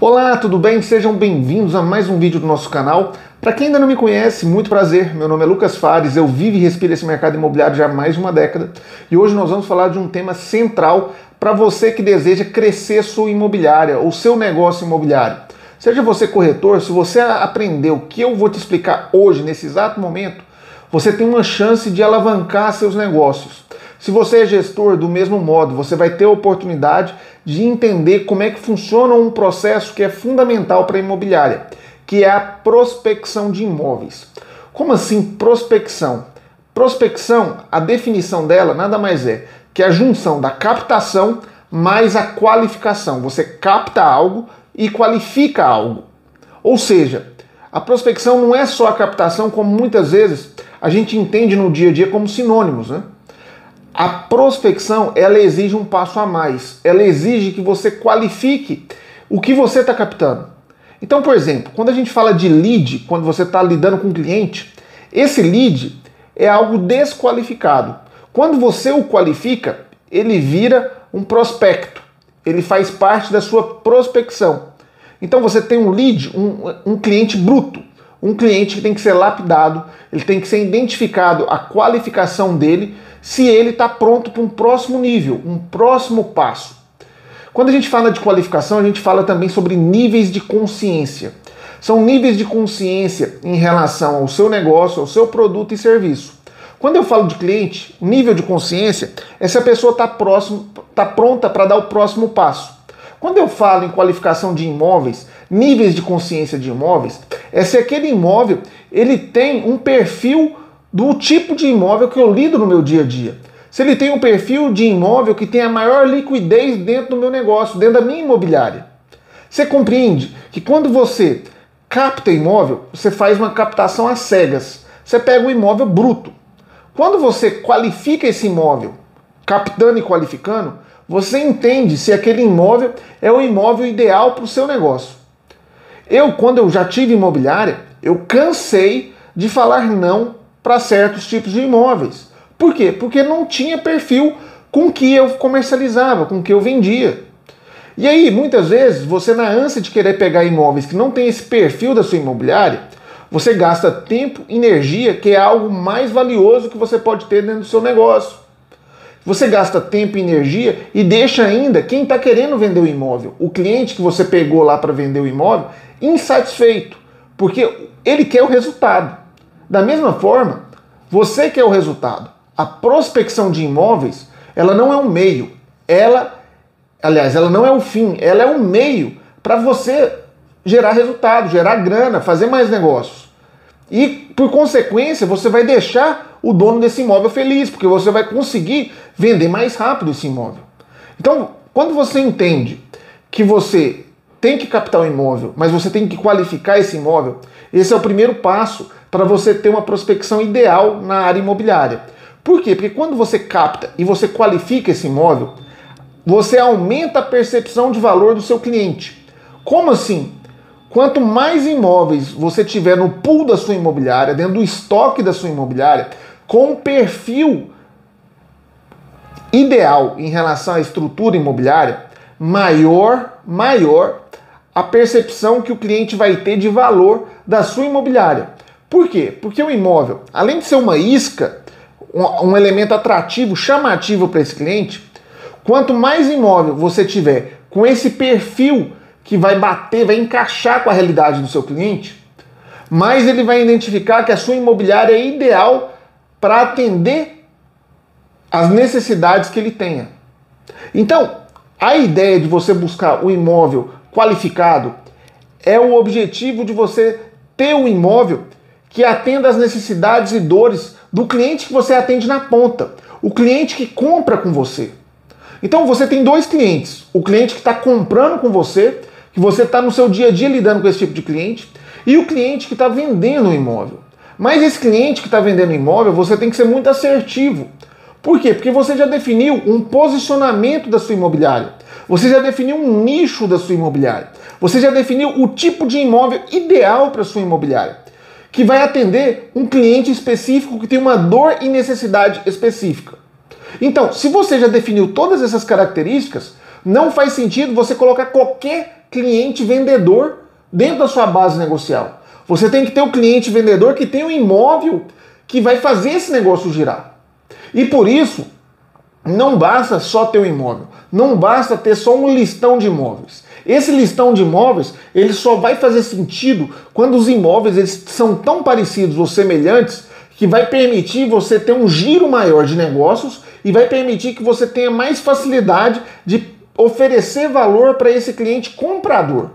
Olá, tudo bem? Sejam bem-vindos a mais um vídeo do nosso canal. Para quem ainda não me conhece, muito prazer, meu nome é Lucas Fares, eu vivo e respiro esse mercado imobiliário já há mais de uma década e hoje nós vamos falar de um tema central para você que deseja crescer sua imobiliária ou seu negócio imobiliário. Seja você corretor, se você aprender o que eu vou te explicar hoje, nesse exato momento, você tem uma chance de alavancar seus negócios. Se você é gestor, do mesmo modo, você vai ter a oportunidade de entender como é que funciona um processo que é fundamental para a imobiliária, que é a prospecção de imóveis. Como assim prospecção? Prospecção, a definição dela nada mais é que a junção da captação mais a qualificação. Você capta algo e qualifica algo. Ou seja, a prospecção não é só a captação, como muitas vezes a gente entende no dia a dia como sinônimos, né? A prospecção, ela exige um passo a mais. Ela exige que você qualifique o que você está captando. Então, por exemplo, quando a gente fala de lead, quando você está lidando com um cliente, esse lead é algo desqualificado. Quando você o qualifica, ele vira um prospecto. Ele faz parte da sua prospecção. Então você tem um lead, um cliente bruto. Um cliente que tem que ser lapidado, ele tem que ser identificado a qualificação dele, se ele está pronto para um próximo nível, um próximo passo. Quando a gente fala de qualificação, a gente fala também sobre níveis de consciência. São níveis de consciência em relação ao seu negócio, ao seu produto e serviço. Quando eu falo de cliente, nível de consciência é se a pessoa está pronta para dar o próximo passo. Quando eu falo em qualificação de imóveis, níveis de consciência de imóveis, é se aquele imóvel ele tem um perfil do tipo de imóvel que eu lido no meu dia a dia. Se ele tem um perfil de imóvel que tem a maior liquidez dentro do meu negócio, dentro da minha imobiliária. Você compreende que quando você capta imóvel, você faz uma captação às cegas. Você pega um imóvel bruto. Quando você qualifica esse imóvel, captando e qualificando, você entende se aquele imóvel é o imóvel ideal para o seu negócio. Quando eu já tive imobiliária, eu cansei de falar não para certos tipos de imóveis. Por quê? Porque não tinha perfil com que eu comercializava, com que eu vendia. E aí, muitas vezes, você na ânsia de querer pegar imóveis que não tem esse perfil da sua imobiliária, você gasta tempo, energia, que é algo mais valioso que você pode ter dentro do seu negócio. Você gasta tempo e energia e deixa ainda quem está querendo vender o imóvel, o cliente que você pegou lá para vender o imóvel, insatisfeito, porque ele quer o resultado. Da mesma forma, você quer o resultado. A prospecção de imóveis, ela não é um meio, ela não é o fim, ela é um meio para você gerar resultado, gerar grana, fazer mais negócios. E, por consequência, você vai deixar o dono desse imóvel feliz, porque você vai conseguir vender mais rápido esse imóvel. Então, quando você entende que você tem que captar o imóvel, mas você tem que qualificar esse imóvel, esse é o primeiro passo para você ter uma prospecção ideal na área imobiliária. Por quê? Porque quando você capta e você qualifica esse imóvel, você aumenta a percepção de valor do seu cliente. Como assim? Quanto mais imóveis você tiver no pool da sua imobiliária, dentro do estoque da sua imobiliária, com um perfil ideal em relação à estrutura imobiliária, maior a percepção que o cliente vai ter de valor da sua imobiliária. Por quê? Porque o imóvel, além de ser uma isca, um elemento atrativo, chamativo para esse cliente, quanto mais imóvel você tiver com esse perfil que vai bater, vai encaixar com a realidade do seu cliente, mais ele vai identificar que a sua imobiliária é ideal para atender as necessidades que ele tenha. Então, a ideia de você buscar o imóvel qualificado é o objetivo de você ter um imóvel que atenda às necessidades e dores do cliente que você atende na ponta, o cliente que compra com você. Então você tem dois clientes, o cliente que está comprando com você, que você está no seu dia a dia lidando com esse tipo de cliente, e o cliente que está vendendo o imóvel. Mas esse cliente que está vendendo o imóvel, você tem que ser muito assertivo. Por quê? Porque você já definiu um posicionamento da sua imobiliária. Você já definiu um nicho da sua imobiliária. Você já definiu o tipo de imóvel ideal para a sua imobiliária, que vai atender um cliente específico que tem uma dor e necessidade específica. Então, se você já definiu todas essas características, não faz sentido você colocar qualquer cliente vendedor dentro da sua base negocial. Você tem que ter o cliente vendedor que tem um imóvel que vai fazer esse negócio girar. E por isso, não basta só ter um imóvel, não basta ter só um listão de imóveis. Esse listão de imóveis, ele só vai fazer sentido quando os imóveis eles são tão parecidos ou semelhantes que vai permitir você ter um giro maior de negócios e vai permitir que você tenha mais facilidade de oferecer valor para esse cliente comprador.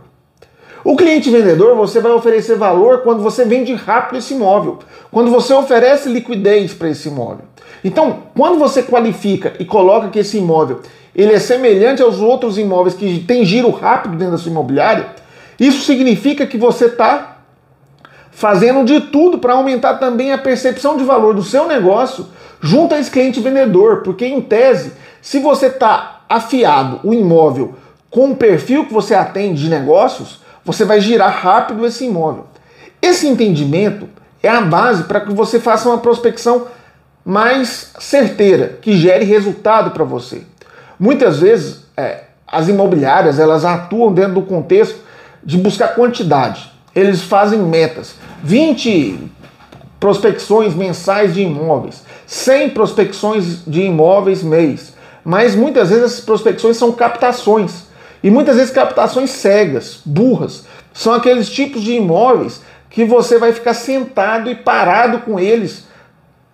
O cliente vendedor, você vai oferecer valor quando você vende rápido esse imóvel, quando você oferece liquidez para esse imóvel. Então, quando você qualifica e coloca que esse imóvel ele é semelhante aos outros imóveis que tem giro rápido dentro da sua imobiliária, isso significa que você está fazendo de tudo para aumentar também a percepção de valor do seu negócio junto a esse cliente vendedor, porque em tese, se você está afiado o imóvel com o perfil que você atende de negócios, você vai girar rápido esse imóvel. Esse entendimento é a base para que você faça uma prospecção mais certeira, que gere resultado para você. Muitas vezes, as imobiliárias elas atuam dentro do contexto de buscar quantidade. Eles fazem metas, 20 prospecções mensais de imóveis, 100 prospecções de imóveis mês. Mas muitas vezes essas prospecções são captações. E muitas vezes captações cegas, burras. São aqueles tipos de imóveis que você vai ficar sentado e parado com eles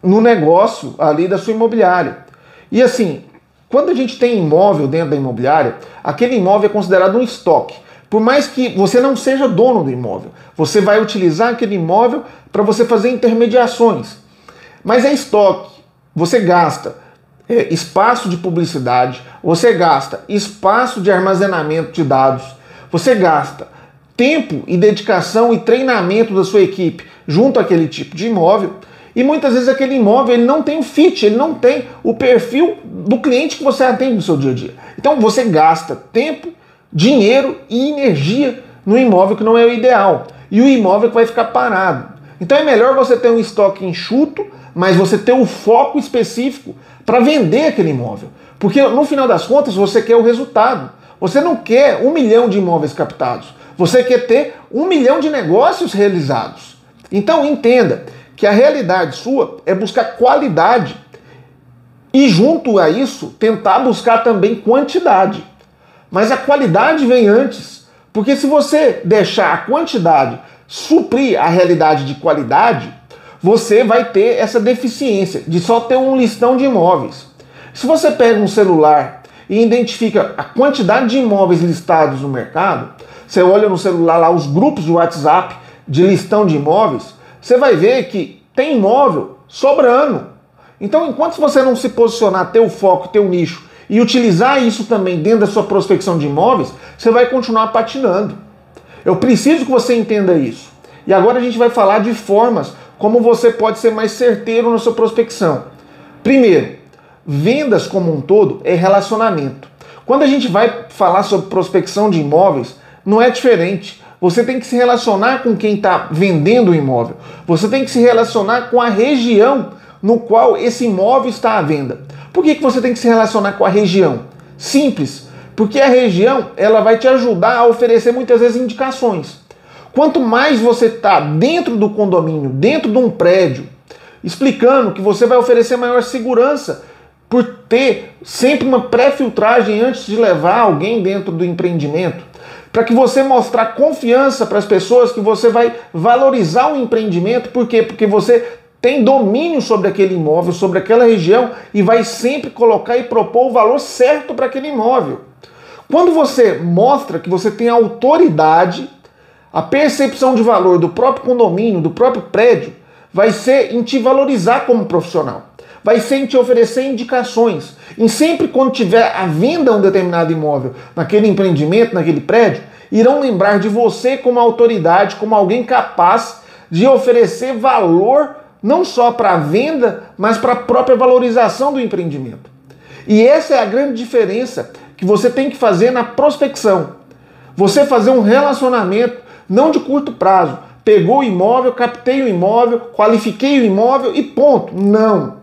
no negócio ali da sua imobiliária. E assim, quando a gente tem imóvel dentro da imobiliária, aquele imóvel é considerado um estoque. Por mais que você não seja dono do imóvel, você vai utilizar aquele imóvel para você fazer intermediações. Mas é estoque. Você gasta espaço de publicidade, você gasta espaço de armazenamento de dados, você gasta tempo e dedicação e treinamento da sua equipe junto àquele tipo de imóvel, e muitas vezes aquele imóvel ele não tem o fit, ele não tem o perfil do cliente que você atende no seu dia a dia. Então você gasta tempo, dinheiro e energia no imóvel que não é o ideal, e o imóvel que vai ficar parado. Então é melhor você ter um estoque enxuto, mas você ter um foco específico para vender aquele imóvel. Porque no final das contas você quer o resultado. Você não quer 1 milhão de imóveis captados. Você quer ter 1 milhão de negócios realizados. Então entenda que a realidade sua é buscar qualidade e junto a isso tentar buscar também quantidade. Mas a qualidade vem antes. Porque se você deixar a quantidade suprir a realidade de qualidade, você vai ter essa deficiência de só ter um listão de imóveis. Se você pega um celular e identifica a quantidade de imóveis listados no mercado, você olha no celular lá os grupos de WhatsApp de listão de imóveis, você vai ver que tem imóvel sobrando. Então, enquanto você não se posicionar, ter o foco, ter o nicho e utilizar isso também dentro da sua prospecção de imóveis, você vai continuar patinando. Eu preciso que você entenda isso. E agora a gente vai falar de formas como você pode ser mais certeiro na sua prospecção. Primeiro, vendas como um todo é relacionamento. Quando a gente vai falar sobre prospecção de imóveis, não é diferente. Você tem que se relacionar com quem está vendendo o imóvel. Você tem que se relacionar com a região no qual esse imóvel está à venda. Por que você tem que se relacionar com a região? Simples, porque a região ela vai te ajudar a oferecer muitas vezes indicações. Quanto mais você está dentro do condomínio, dentro de um prédio, explicando que você vai oferecer maior segurança por ter sempre uma pré-filtragem antes de levar alguém dentro do empreendimento, para que você mostrar confiança para as pessoas que você vai valorizar o empreendimento. Por quê? Porque você tem domínio sobre aquele imóvel, sobre aquela região e vai sempre colocar e propor o valor certo para aquele imóvel. Quando você mostra que você tem autoridade, a percepção de valor do próprio condomínio, do próprio prédio, vai ser em te valorizar como profissional. Vai ser em te oferecer indicações. E sempre quando tiver à venda um determinado imóvel naquele empreendimento, naquele prédio, irão lembrar de você como autoridade, como alguém capaz de oferecer valor não só para a venda, mas para a própria valorização do empreendimento. E essa é a grande diferença que você tem que fazer na prospecção. Você fazer um relacionamento não de curto prazo. Pegou o imóvel, captei o imóvel, qualifiquei o imóvel e ponto. Não.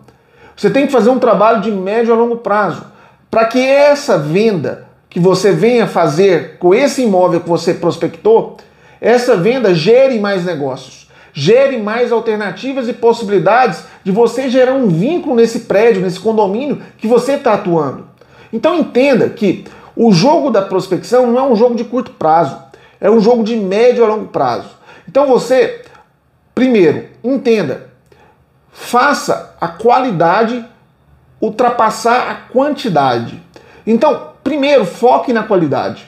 Você tem que fazer um trabalho de médio a longo prazo para que essa venda que você venha fazer com esse imóvel que você prospectou, essa venda gere mais negócios, gere mais alternativas e possibilidades de você gerar um vínculo nesse prédio, nesse condomínio que você está atuando. Então entenda que o jogo da prospecção não é um jogo de curto prazo, é um jogo de médio a longo prazo. Então você, primeiro, entenda, faça a qualidade ultrapassar a quantidade. Então, primeiro, foque na qualidade.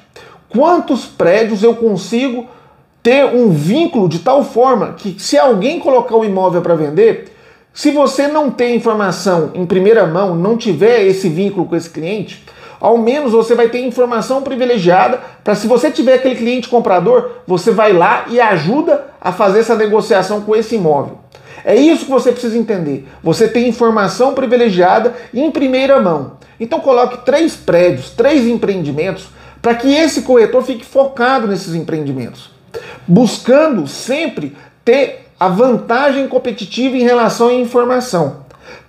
Quantos prédios eu consigo ter um vínculo de tal forma que, se alguém colocar o imóvel para vender, se você não tem informação em primeira mão, não tiver esse vínculo com esse cliente, ao menos você vai ter informação privilegiada para, se você tiver aquele cliente comprador, você vai lá e ajuda a fazer essa negociação com esse imóvel. É isso que você precisa entender. Você tem informação privilegiada em primeira mão. Então coloque 3 prédios, 3 empreendimentos, para que esse corretor fique focado nesses empreendimentos, buscando sempre ter a vantagem competitiva em relação à informação.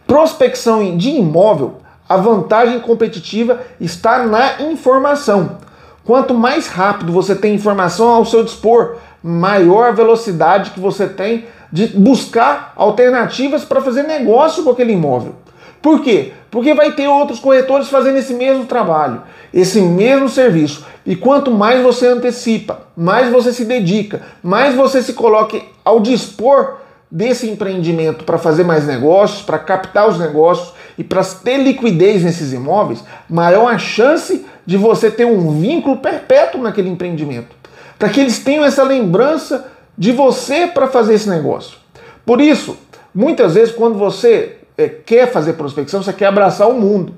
Prospecção de imóvel, a vantagem competitiva está na informação. Quanto mais rápido você tem informação ao seu dispor, maior a velocidade que você tem de buscar alternativas para fazer negócio com aquele imóvel. Por quê? Porque vai ter outros corretores fazendo esse mesmo trabalho, esse mesmo serviço. E quanto mais você antecipa, mais você se dedica, mais você se coloque ao dispor desse empreendimento para fazer mais negócios, para captar os negócios e para ter liquidez nesses imóveis, maior a chance de você ter um vínculo perpétuo naquele empreendimento, para que eles tenham essa lembrança de você para fazer esse negócio. Por isso, muitas vezes quando você quer fazer prospecção, você quer abraçar o mundo.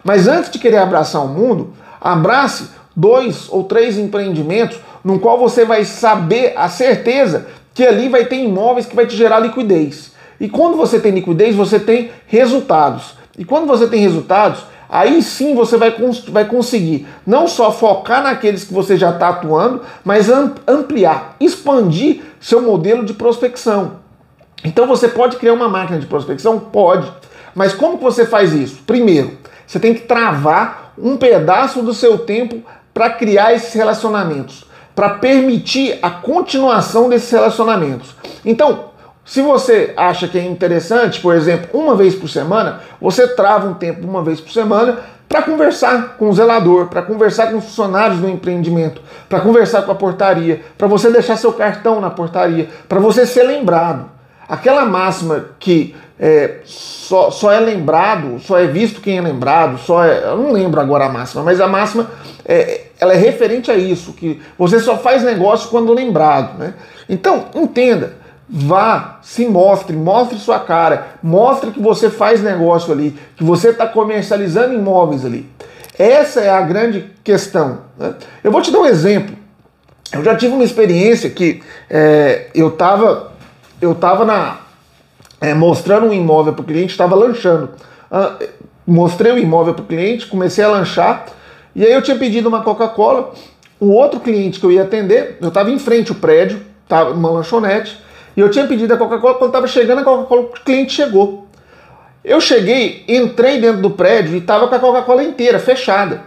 Mas antes de querer abraçar o mundo, abrace 2 ou 3 empreendimentos no qual você vai saber a certeza que ali vai ter imóveis que vai te gerar liquidez. E quando você tem liquidez, você tem resultados. E quando você tem resultados, aí sim você vai conseguir não só focar naqueles que você já está atuando, mas ampliar, expandir seu modelo de prospecção. Então você pode criar uma máquina de prospecção? Pode. Mas como que você faz isso? Primeiro, você tem que travar um pedaço do seu tempo para criar esses relacionamentos, para permitir a continuação desses relacionamentos. Então, se você acha que é interessante, por exemplo, uma vez por semana, você trava um tempo uma vez por semana para conversar com o zelador, para conversar com os funcionários do empreendimento, para conversar com a portaria, para você deixar seu cartão na portaria, para você ser lembrado. Aquela máxima que só é lembrado, só é visto quem é lembrado, eu não lembro agora a máxima, mas a máxima ela é referente a isso, que você só faz negócio quando lembrado, né? Então, entenda, vá, se mostre sua cara, mostre que você faz negócio ali, que você está comercializando imóveis ali. Essa é a grande questão, né? Eu vou te dar um exemplo. Eu já tive uma experiência que eu estava mostrando um imóvel para o cliente, estava lanchando. Mostrei o imóvel para o cliente, comecei a lanchar, e aí eu tinha pedido uma Coca-Cola. O outro cliente que eu ia atender, eu estava em frente ao prédio, estava numa lanchonete, e eu tinha pedido a Coca-Cola. Quando estava chegando a Coca-Cola, o cliente chegou. Eu cheguei, entrei dentro do prédio e estava com a Coca-Cola inteira, fechada.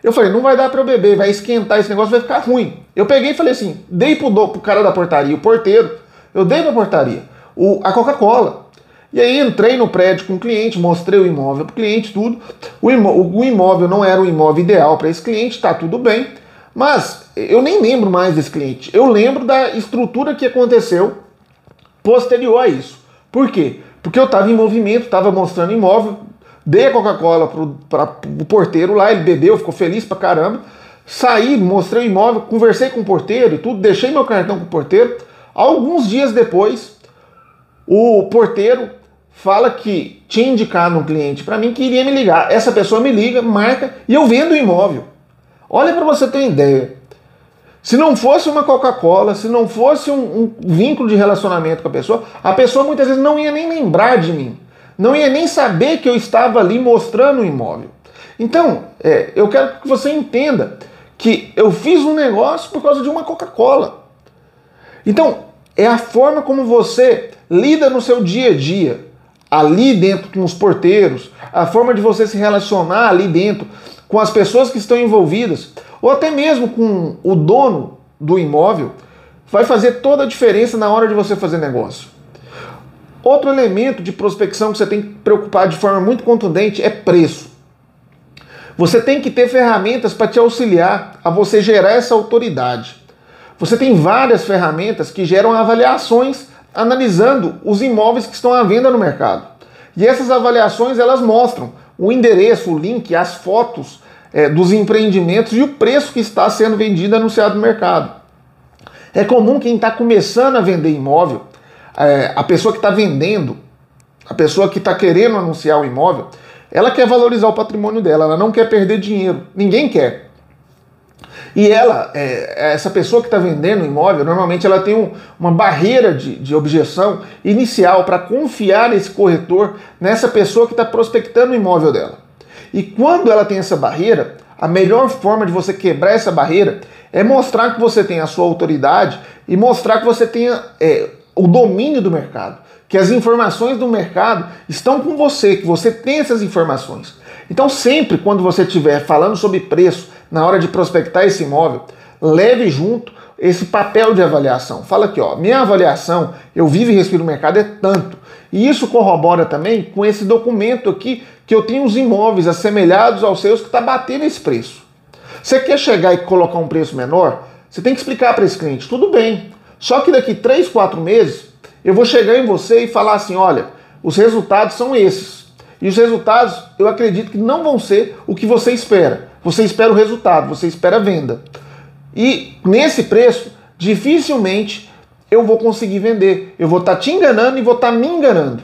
Eu falei, não vai dar para eu beber, vai esquentar, esse negócio vai ficar ruim. Eu peguei e falei assim, dei pro cara da portaria, o porteiro, eu dei pra portaria a Coca-Cola. E aí entrei no prédio com o cliente, mostrei o imóvel pro cliente, tudo. O imóvel não era o imóvel ideal para esse cliente, tá tudo bem. Mas eu nem lembro mais desse cliente. Eu lembro da estrutura que aconteceu posterior a isso. Por quê? Porque eu estava em movimento, estava mostrando imóvel, dei a Coca-Cola para o porteiro lá, ele bebeu, ficou feliz pra caramba. Saí, mostrei o imóvel, conversei com o porteiro e tudo, deixei meu cartão com o porteiro. Alguns dias depois, o porteiro fala que tinha indicado um cliente para mim que iria me ligar. Essa pessoa me liga, marca e eu vendo o imóvel. Olha para você ter uma ideia. Se não fosse uma Coca-Cola, se não fosse um vínculo de relacionamento com a pessoa muitas vezes não ia nem lembrar de mim. Não ia nem saber que eu estava ali mostrando o imóvel. Então, eu quero que você entenda que eu fiz um negócio por causa de uma Coca-Cola. Então, é a forma como você lida no seu dia a dia, ali dentro com os porteiros, a forma de você se relacionar ali dentro com as pessoas que estão envolvidas, ou até mesmo com o dono do imóvel, vai fazer toda a diferença na hora de você fazer negócio. Outro elemento de prospecção que você tem que preocupar de forma muito contundente é preço. Você tem que ter ferramentas para te auxiliar a você gerar essa autoridade. Você tem várias ferramentas que geram avaliações analisando os imóveis que estão à venda no mercado. E essas avaliações elas mostram o endereço, o link, as fotos dos empreendimentos e o preço que está sendo vendido e anunciado no mercado. É comum quem está começando a vender imóvel, a pessoa que está vendendo, a pessoa que está querendo anunciar o imóvel, ela quer valorizar o patrimônio dela, ela não quer perder dinheiro, ninguém quer. E essa pessoa que está vendendo o imóvel, normalmente ela tem uma barreira de objeção inicial para confiar nesse corretor, nessa pessoa que está prospectando o imóvel dela. E quando ela tem essa barreira, a melhor forma de você quebrar essa barreira é mostrar que você tem a sua autoridade e mostrar que você tenha o domínio do mercado, que as informações do mercado estão com você, que você tem essas informações. Então sempre quando você estiver falando sobre preço, na hora de prospectar esse imóvel, leve junto esse papel de avaliação. Fala aqui, ó, minha avaliação, eu vivo e respiro o mercado, é tanto. E isso corrobora também com esse documento aqui, que eu tenho os imóveis assemelhados aos seus que está batendo esse preço. Você quer chegar e colocar um preço menor? Você tem que explicar para esse cliente, tudo bem. Só que daqui 3, 4 meses, eu vou chegar em você e falar assim, olha, os resultados são esses. E os resultados, eu acredito que não vão ser o que você espera. Você espera o resultado, você espera a venda. E nesse preço, dificilmente eu vou conseguir vender. Eu vou estar te enganando e vou estar me enganando.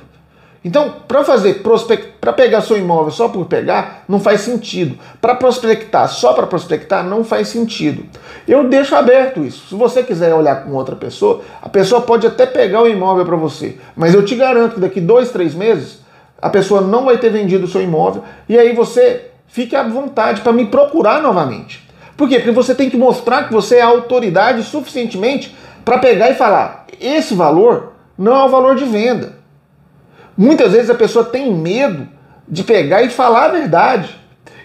Então, para pegar seu imóvel só por pegar, não faz sentido. Para prospectar só para prospectar, não faz sentido. Eu deixo aberto isso. Se você quiser olhar com outra pessoa, a pessoa pode até pegar o imóvel para você. Mas eu te garanto que daqui 2, 3 meses, a pessoa não vai ter vendido o seu imóvel e aí você fique à vontade para me procurar novamente. Por quê? Porque você tem que mostrar que você é autoridade suficientemente para pegar e falar, esse valor não é o valor de venda. Muitas vezes a pessoa tem medo de pegar e falar a verdade.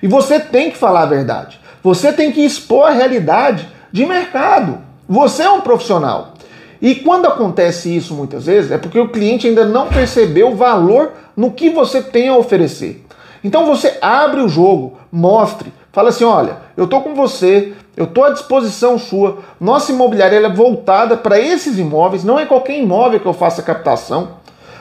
E você tem que falar a verdade. Você tem que expor a realidade de mercado. Você é um profissional. E quando acontece isso muitas vezes, é porque o cliente ainda não percebeu o valor no que você tem a oferecer. Então você abre o jogo, mostre, fala assim, olha, eu estou com você, eu estou à disposição sua, nossa imobiliária ela é voltada para esses imóveis, não é qualquer imóvel que eu faça captação,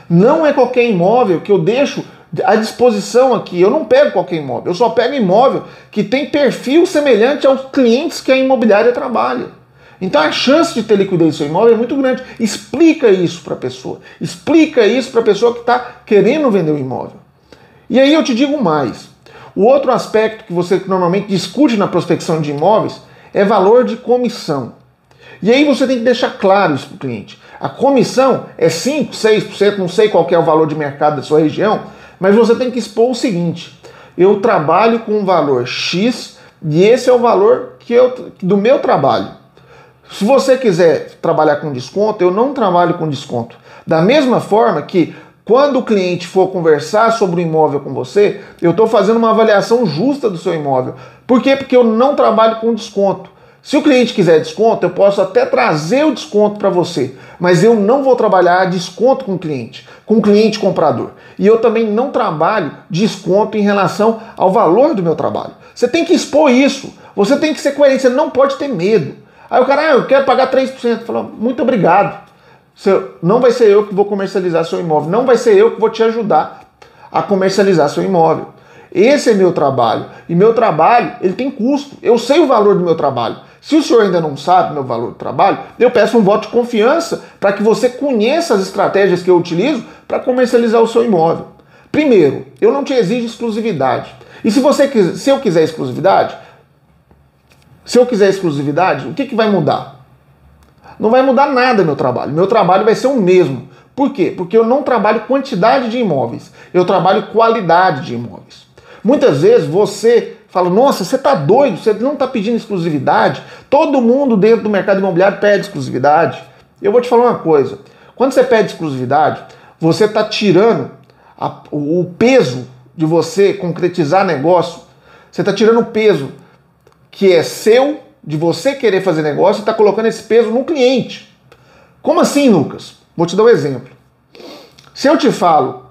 não é qualquer imóvel que eu deixo à disposição aqui, eu não pego qualquer imóvel, eu só pego imóvel que tem perfil semelhante aos clientes que a imobiliária trabalha. Então a chance de ter liquidez do seu imóvel é muito grande. Explica isso para a pessoa, explica isso para a pessoa que está querendo vender o imóvel. E aí eu te digo mais, o outro aspecto que você normalmente discute na prospecção de imóveis é valor de comissão. E aí você tem que deixar claro isso para o cliente. A comissão é 5%, 6%, não sei qual que é o valor de mercado da sua região, mas você tem que expor o seguinte, eu trabalho com um valor X e esse é o valor do meu trabalho. Se você quiser trabalhar com desconto, eu não trabalho com desconto. Da mesma forma que quando o cliente for conversar sobre o imóvel com você, eu estou fazendo uma avaliação justa do seu imóvel. Por quê? Porque eu não trabalho com desconto. Se o cliente quiser desconto, eu posso até trazer o desconto para você, mas eu não vou trabalhar desconto com o cliente comprador. E eu também não trabalho desconto em relação ao valor do meu trabalho. Você tem que expor isso, você tem que ser coerente, você não pode ter medo. Aí o cara, eu quero pagar 3%. Fala, muito obrigado. Não vai ser eu que vou comercializar seu imóvel, não vai ser eu que vou te ajudar a comercializar seu imóvel. Esse é meu trabalho. E meu trabalho, ele tem custo. Eu sei o valor do meu trabalho. Se o senhor ainda não sabe o meu valor do trabalho, eu peço um voto de confiança para que você conheça as estratégias que eu utilizo para comercializar o seu imóvel. Primeiro, eu não te exijo exclusividade. E se eu quiser exclusividade, o que vai mudar? Não vai mudar nada meu trabalho. Meu trabalho vai ser o mesmo. Por quê? Porque eu não trabalho quantidade de imóveis. Eu trabalho qualidade de imóveis. Muitas vezes você fala, nossa, você está doido, você não está pedindo exclusividade. Todo mundo dentro do mercado imobiliário pede exclusividade. Eu vou te falar uma coisa. Quando você pede exclusividade, você está tirando o peso de você concretizar negócio. Você está tirando o peso que é seu, de você querer fazer negócio, e está colocando esse peso no cliente. Como assim, Lucas? Vou te dar um exemplo. Se eu te falo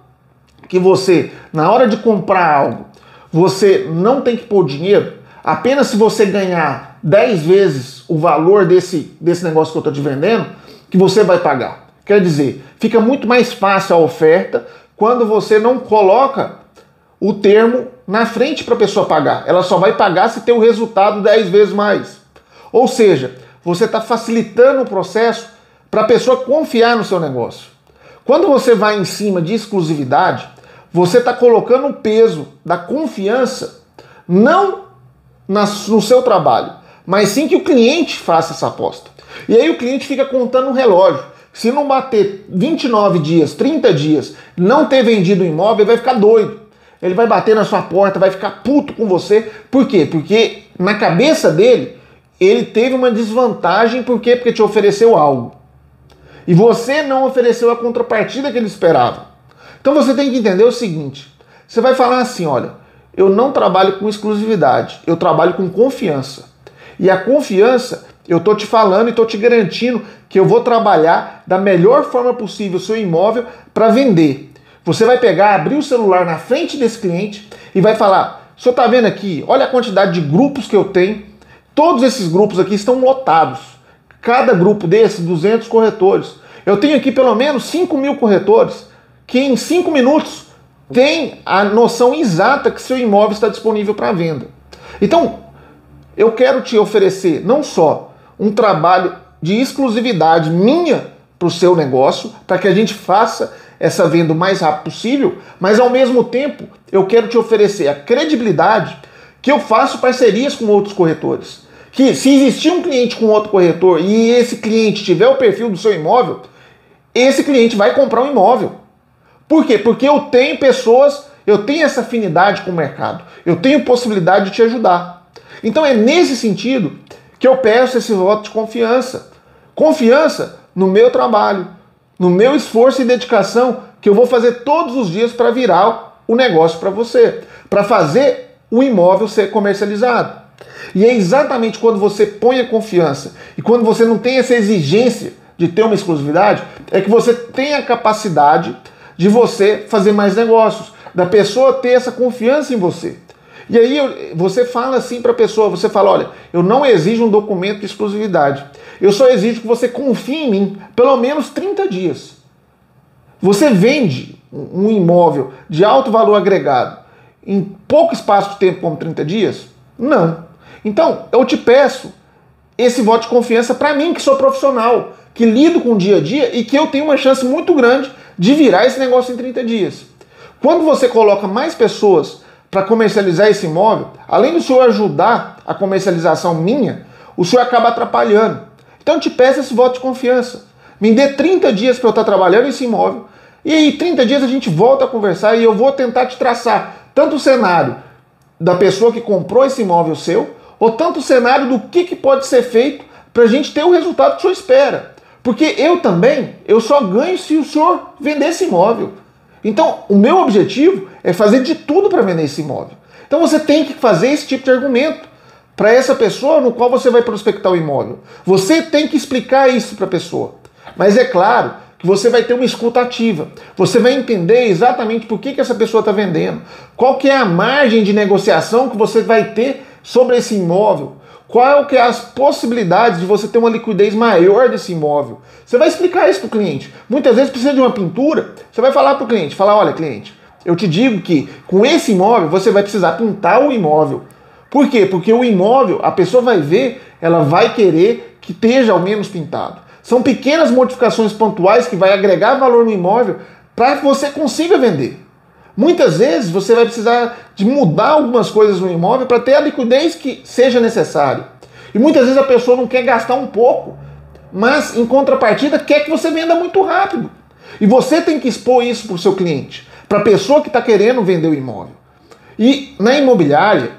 que você, na hora de comprar algo, você não tem que pôr dinheiro, apenas se você ganhar 10 vezes o valor desse negócio que eu estou te vendendo, que você vai pagar. Quer dizer, fica muito mais fácil a oferta quando você não coloca o termo na frente para a pessoa pagar. Ela só vai pagar se ter o resultado 10 vezes mais. Ou seja, você está facilitando o processo para a pessoa confiar no seu negócio. Quando você vai em cima de exclusividade, você está colocando o peso da confiança não no seu trabalho, mas sim que o cliente faça essa aposta. E aí o cliente fica contando um relógio. Se não bater 29 dias, 30 dias, não ter vendido o imóvel, ele vai ficar doido. Ele vai bater na sua porta, vai ficar puto com você. Por quê? Porque na cabeça dele, ele teve uma desvantagem. Por quê? Porque te ofereceu algo. E você não ofereceu a contrapartida que ele esperava. Então você tem que entender o seguinte. Você vai falar assim, olha, eu não trabalho com exclusividade, eu trabalho com confiança. E a confiança, eu tô te falando e tô te garantindo que eu vou trabalhar da melhor forma possível o seu imóvel para vender. Você vai pegar, abrir o celular na frente desse cliente e vai falar, o senhor tá vendo aqui, olha a quantidade de grupos que eu tenho, todos esses grupos aqui estão lotados. Cada grupo desses, 200 corretores. Eu tenho aqui pelo menos 5.000 corretores que em 5 minutos tem a noção exata que seu imóvel está disponível para venda. Então, eu quero te oferecer não só um trabalho de exclusividade minha para o seu negócio, para que a gente faça essa venda o mais rápido possível, mas ao mesmo tempo eu quero te oferecer a credibilidade que eu faço parcerias com outros corretores. Que se existir um cliente com outro corretor e esse cliente tiver o perfil do seu imóvel, esse cliente vai comprar um imóvel. Por quê? Porque eu tenho pessoas, eu tenho essa afinidade com o mercado, eu tenho possibilidade de te ajudar. Então é nesse sentido que eu peço esse voto de confiança. Confiança no meu trabalho, no meu esforço e dedicação que eu vou fazer todos os dias para virar o negócio para você, para fazer o imóvel ser comercializado. E é exatamente quando você põe a confiança e quando você não tem essa exigência de ter uma exclusividade, é que você tem a capacidade de você fazer mais negócios, da pessoa ter essa confiança em você. E aí você fala assim para a pessoa, você fala, olha, eu não exijo um documento de exclusividade, eu só exijo que você confie em mim pelo menos 30 dias. Você vende um imóvel de alto valor agregado em pouco espaço de tempo como 30 dias? Não. Então, eu te peço esse voto de confiança para mim, que sou profissional, que lido com o dia a dia e que eu tenho uma chance muito grande de virar esse negócio em 30 dias. Quando você coloca mais pessoas para comercializar esse imóvel, além do senhor ajudar a comercialização minha, o senhor acaba atrapalhando. Então eu te peço esse voto de confiança. Me dê 30 dias para eu estar trabalhando esse imóvel e aí 30 dias a gente volta a conversar e eu vou tentar te traçar tanto o cenário da pessoa que comprou esse imóvel seu, ou tanto o cenário do que pode ser feito para a gente ter o resultado que o senhor espera. Porque eu só ganho se o senhor vender esse imóvel. Então, o meu objetivo é fazer de tudo para vender esse imóvel. Então você tem que fazer esse tipo de argumento para essa pessoa no qual você vai prospectar o imóvel. Você tem que explicar isso para a pessoa. Mas é claro que você vai ter uma escuta ativa. Você vai entender exatamente por que essa pessoa está vendendo. Qual que é a margem de negociação que você vai ter sobre esse imóvel. Qual que é as possibilidades de você ter uma liquidez maior desse imóvel. Você vai explicar isso para o cliente. Muitas vezes precisa de uma pintura, você vai falar para o cliente, olha cliente, eu te digo que com esse imóvel você vai precisar pintar o imóvel. Por quê? Porque o imóvel, a pessoa vai ver, ela vai querer que esteja ao menos pintado. São pequenas modificações pontuais que vai agregar valor no imóvel para que você consiga vender. Muitas vezes você vai precisar de mudar algumas coisas no imóvel para ter a liquidez que seja necessária. E muitas vezes a pessoa não quer gastar um pouco, mas em contrapartida quer que você venda muito rápido. E você tem que expor isso para o seu cliente, para a pessoa que está querendo vender o imóvel. E na imobiliária,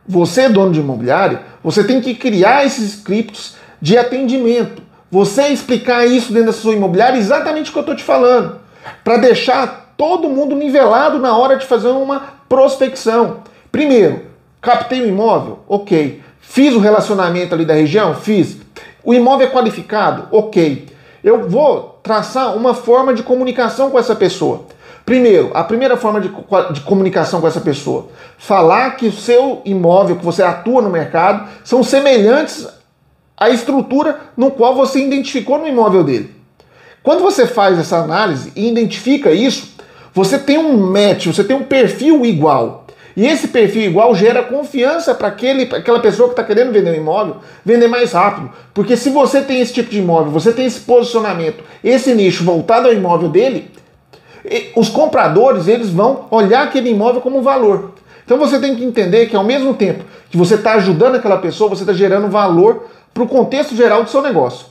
você, dono de imobiliária, você tem que criar esses scripts de atendimento. Você explicar isso dentro da sua imobiliária exatamente o que eu estou te falando, para deixar todo mundo nivelado na hora de fazer uma prospecção. Primeiro, Captei o imóvel? Ok. Fiz o relacionamento ali da região? Fiz. O imóvel é qualificado? Ok. Eu vou traçar uma forma de comunicação com essa pessoa. Primeiro, a primeira forma de comunicação com essa pessoa, falar que o seu imóvel, que você atua no mercado, são semelhantes à estrutura no qual você identificou no imóvel dele. Quando você faz essa análise e identifica isso, você tem um match, você tem um perfil igual. E esse perfil igual gera confiança para aquela pessoa que está querendo vender um imóvel, vender mais rápido. Porque se você tem esse tipo de imóvel, você tem esse posicionamento, esse nicho voltado ao imóvel dele, os compradores, eles vão olhar aquele imóvel como valor. Então você tem que entender que ao mesmo tempo que você está ajudando aquela pessoa, você está gerando valor para o contexto geral do seu negócio.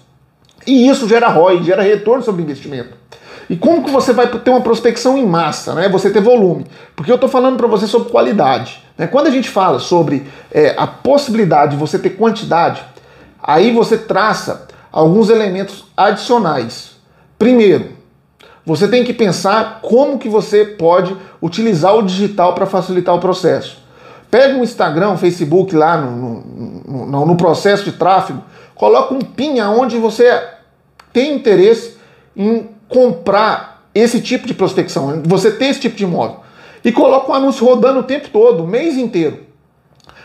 E isso gera ROI, gera retorno sobre investimento. E como que você vai ter uma prospecção em massa, né? Você ter volume? Porque eu estou falando para você sobre qualidade. Né? Quando a gente fala sobre a possibilidade de você ter quantidade, aí você traça alguns elementos adicionais. Primeiro, você tem que pensar como que você pode utilizar o digital para facilitar o processo. Pega um Instagram, um Facebook lá no processo de tráfego, coloca um pin aonde você tem interesse em comprar esse tipo de prospecção, você tem esse tipo de imóvel. E coloca um anúncio rodando o tempo todo, o mês inteiro.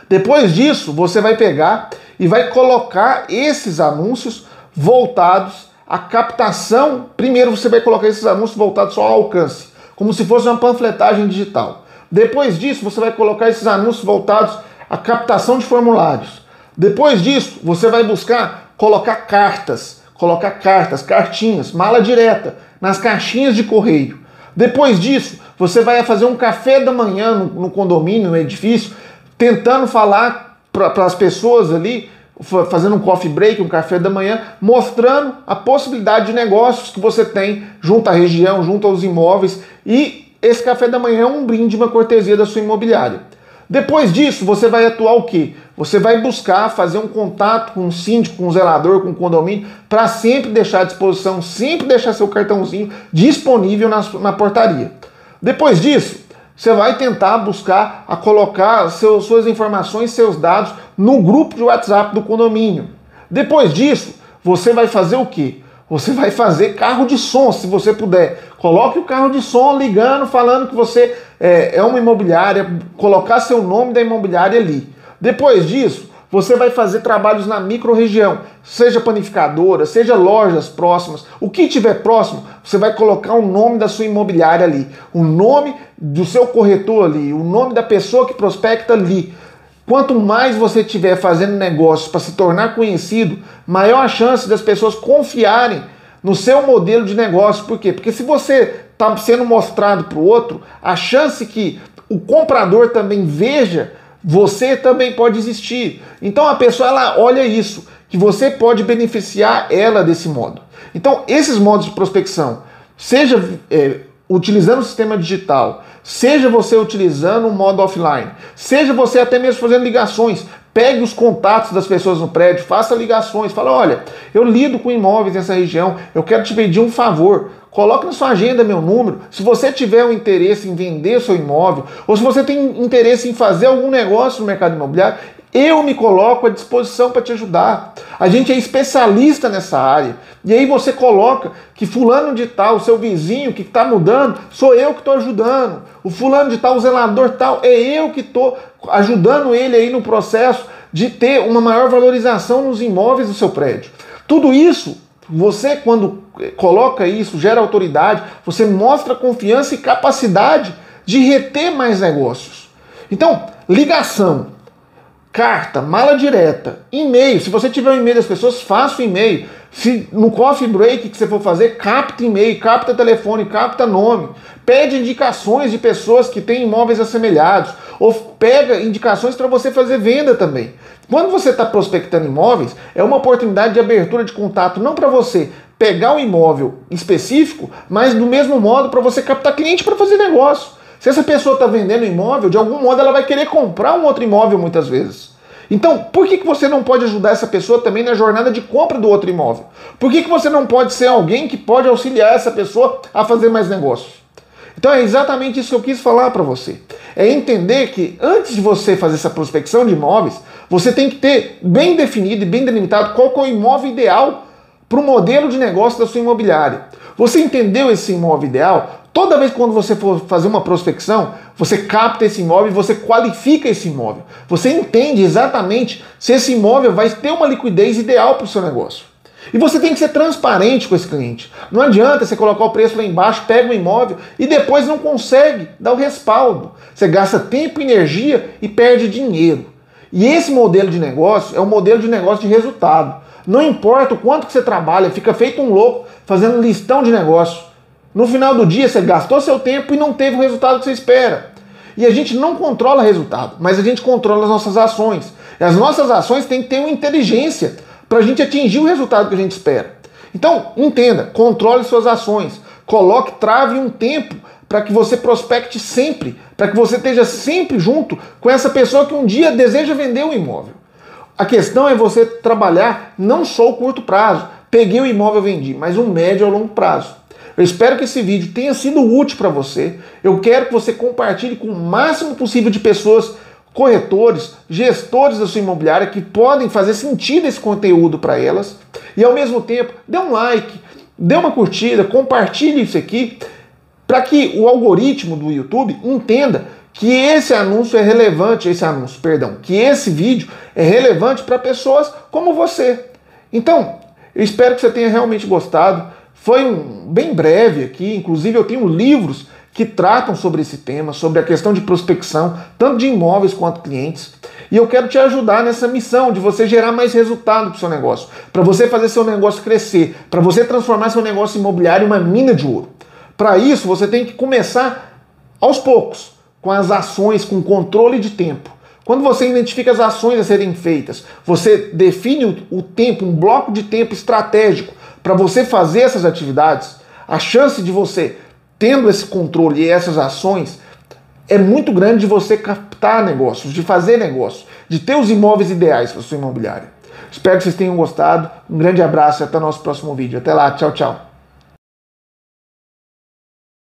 Depois disso, você vai pegar e vai colocar esses anúncios voltados à captação. Primeiro você vai colocar esses anúncios voltados só ao alcance, como se fosse uma panfletagem digital. Depois disso, você vai colocar esses anúncios voltados à captação de formulários. Depois disso, você vai buscar colocar cartinhas, mala direta, nas caixinhas de correio. Depois disso, você vai fazer um café da manhã no condomínio, no edifício, tentando falar para as pessoas ali, fazendo um coffee break, um café da manhã, mostrando a possibilidade de negócios que você tem junto à região, junto aos imóveis, e esse café da manhã é um brinde, uma cortesia da sua imobiliária. Depois disso, você vai atuar o quê? Você vai buscar fazer um contato com um síndico, com um zelador, com um condomínio, para sempre deixar à disposição, sempre deixar seu cartãozinho disponível na portaria. Depois disso, você vai tentar buscar a colocar suas informações, seus dados no grupo de WhatsApp do condomínio. Depois disso, você vai fazer o quê? Você vai fazer carro de som, se você puder. Coloque o carro de som ligando, falando que você é uma imobiliária, colocar seu nome da imobiliária ali. Depois disso, você vai fazer trabalhos na micro-região, seja panificadora, seja lojas próximas. O que tiver próximo, você vai colocar o nome da sua imobiliária ali, o nome do seu corretor ali, o nome da pessoa que prospecta ali. Quanto mais você estiver fazendo negócios para se tornar conhecido, maior a chance das pessoas confiarem no seu modelo de negócio. Por quê? Porque se você está sendo mostrado para o outro, a chance que o comprador também veja você também pode existir. Então a pessoa ela olha isso, que você pode beneficiar ela desse modo. Então esses modos de prospecção, seja utilizando o sistema digital, seja você utilizando o modo offline, seja você até mesmo fazendo ligações, pegue os contatos das pessoas no prédio, faça ligações, fala, olha, eu lido com imóveis nessa região, eu quero te pedir um favor, coloque na sua agenda meu número, se você tiver um interesse em vender o seu imóvel, ou se você tem interesse em fazer algum negócio no mercado imobiliário, eu me coloco à disposição para te ajudar. A gente é especialista nessa área. E aí você coloca que fulano de tal, o seu vizinho que está mudando, sou eu que estou ajudando. O fulano de tal, o zelador tal, é eu que estou ajudando ele aí no processo de ter uma maior valorização nos imóveis do seu prédio. Tudo isso, você quando coloca isso, gera autoridade, você mostra confiança e capacidade de reter mais negócios. Então, ligação, carta, mala direta, e-mail. Se você tiver um e-mail das pessoas, faça o e-mail. Se no coffee break que você for fazer, capta e-mail, capta telefone, capta nome. Pede indicações de pessoas que têm imóveis assemelhados. Ou pega indicações para você fazer venda também. Quando você está prospectando imóveis, é uma oportunidade de abertura de contato, não para você pegar um imóvel específico, mas do mesmo modo para você captar cliente para fazer negócio. Se essa pessoa está vendendo imóvel, de algum modo ela vai querer comprar um outro imóvel muitas vezes. Então, por que você não pode ajudar essa pessoa também na jornada de compra do outro imóvel? Por que você não pode ser alguém que pode auxiliar essa pessoa a fazer mais negócios? Então é exatamente isso que eu quis falar para você. É entender que antes de você fazer essa prospecção de imóveis, você tem que ter bem definido e bem delimitado qual que é o imóvel ideal para o modelo de negócio da sua imobiliária. Você entendeu esse imóvel ideal? Toda vez que quando você for fazer uma prospecção, você capta esse imóvel e você qualifica esse imóvel. Você entende exatamente se esse imóvel vai ter uma liquidez ideal para o seu negócio. E você tem que ser transparente com esse cliente. Não adianta você colocar o preço lá embaixo, pega o imóvel e depois não consegue dar o respaldo. Você gasta tempo e energia e perde dinheiro. E esse modelo de negócio é um modelo de negócio de resultado. Não importa o quanto que você trabalha, fica feito um louco fazendo listão de negócio. No final do dia você gastou seu tempo e não teve o resultado que você espera. E a gente não controla o resultado, mas a gente controla as nossas ações. E as nossas ações têm que ter uma inteligência para a gente atingir o resultado que a gente espera. Então, entenda, controle suas ações, coloque, trave um tempo para que você prospecte sempre, para que você esteja sempre junto com essa pessoa que um dia deseja vender o imóvel. A questão é você trabalhar não só o curto prazo, peguei o imóvel, vendi, mas um médio ao longo prazo. Eu espero que esse vídeo tenha sido útil para você. Eu quero que você compartilhe com o máximo possível de pessoas, corretores, gestores da sua imobiliária que podem fazer sentido esse conteúdo para elas. E ao mesmo tempo, dê um like, dê uma curtida, compartilhe isso aqui para que o algoritmo do YouTube entenda que esse anúncio é relevante, que esse vídeo é relevante para pessoas como você. Então, eu espero que você tenha realmente gostado. Foi bem breve aqui, inclusive eu tenho livros que tratam sobre esse tema, sobre a questão de prospecção, tanto de imóveis quanto clientes. E eu quero te ajudar nessa missão de você gerar mais resultado para o seu negócio, para você fazer seu negócio crescer, para você transformar seu negócio imobiliário em uma mina de ouro. Para isso, você tem que começar aos poucos, com as ações, com controle de tempo. Quando você identifica as ações a serem feitas, você define o tempo, um bloco de tempo estratégico para você fazer essas atividades, a chance de você, tendo esse controle e essas ações, é muito grande de você captar negócios, de fazer negócios, de ter os imóveis ideais para a sua imobiliária. Espero que vocês tenham gostado. Um grande abraço e até o nosso próximo vídeo. Até lá, tchau, tchau.